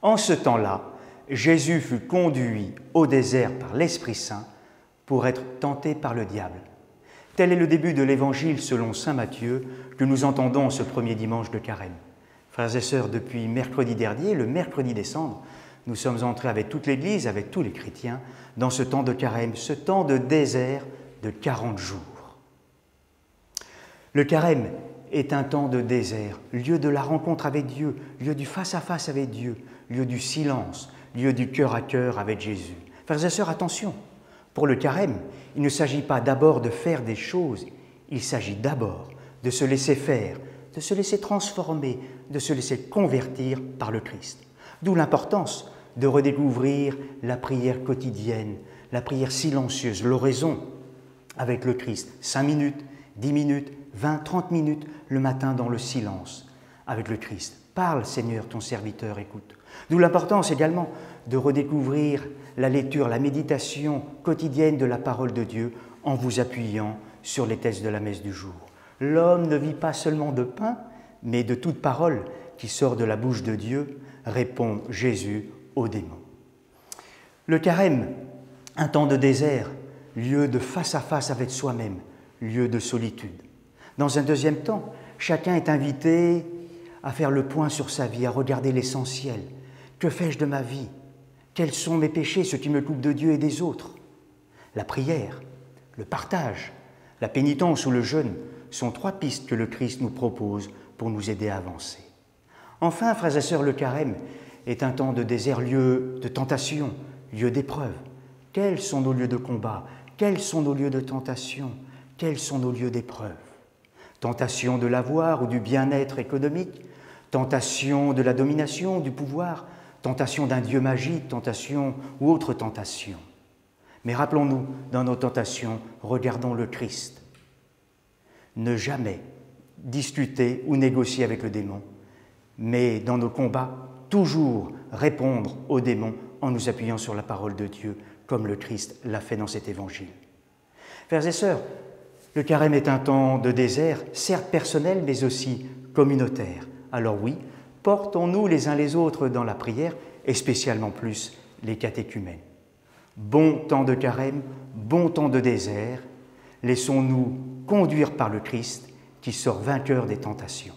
En ce temps-là, Jésus fut conduit au désert par l'Esprit Saint pour être tenté par le diable. Tel est le début de l'Évangile selon saint Matthieu que nous entendons ce premier dimanche de Carême. Frères et sœurs, depuis mercredi dernier, le mercredi des Cendres, nous sommes entrés avec toute l'Église, avec tous les chrétiens, dans ce temps de Carême, ce temps de désert de 40 jours. Le Carême est un temps de désert, lieu de la rencontre avec Dieu, lieu du face-à-face avec Dieu, lieu du silence, lieu du cœur à cœur avec Jésus. Frères et sœurs, attention, pour le Carême, il ne s'agit pas d'abord de faire des choses, il s'agit d'abord de se laisser faire, de se laisser transformer, de se laisser convertir par le Christ. D'où l'importance de redécouvrir la prière quotidienne, la prière silencieuse, l'oraison avec le Christ. 5 minutes, 10 minutes, 20, 30 minutes le matin dans le silence avec le Christ. Parle, Seigneur, ton serviteur écoute. D'où l'importance également de redécouvrir la lecture, la méditation quotidienne de la parole de Dieu en vous appuyant sur les textes de la messe du jour. L'homme ne vit pas seulement de pain, mais de toute parole qui sort de la bouche de Dieu, répond Jésus aux démons. Le Carême, un temps de désert, lieu de face-à-face avec soi-même, lieu de solitude. Dans un deuxième temps, chacun est invité à faire le point sur sa vie, à regarder l'essentiel. Que fais-je de ma vie? Quels sont mes péchés, ce qui me coupe de Dieu et des autres? La prière, le partage, la pénitence ou le jeûne sont 3 pistes que le Christ nous propose pour nous aider à avancer. Enfin, frères et sœurs, le Carême est un temps de désert, lieu de tentation, lieu d'épreuve. Quels sont nos lieux de combat? Quels sont nos lieux de tentation? Quels sont nos lieux d'épreuve? Tentation de l'avoir ou du bien-être économique, tentation de la domination, du pouvoir, tentation d'un Dieu magique, tentation ou autre tentation. Mais rappelons-nous, dans nos tentations, regardons le Christ. Ne jamais discuter ou négocier avec le démon, mais dans nos combats, toujours répondre aux démons en nous appuyant sur la parole de Dieu, comme le Christ l'a fait dans cet évangile. Frères et sœurs, le Carême est un temps de désert, certes personnel, mais aussi communautaire. Alors oui, portons-nous les uns les autres dans la prière, et spécialement plus les catéchumènes. Bon temps de Carême, bon temps de désert, laissons-nous conduire par le Christ qui sort vainqueur des tentations.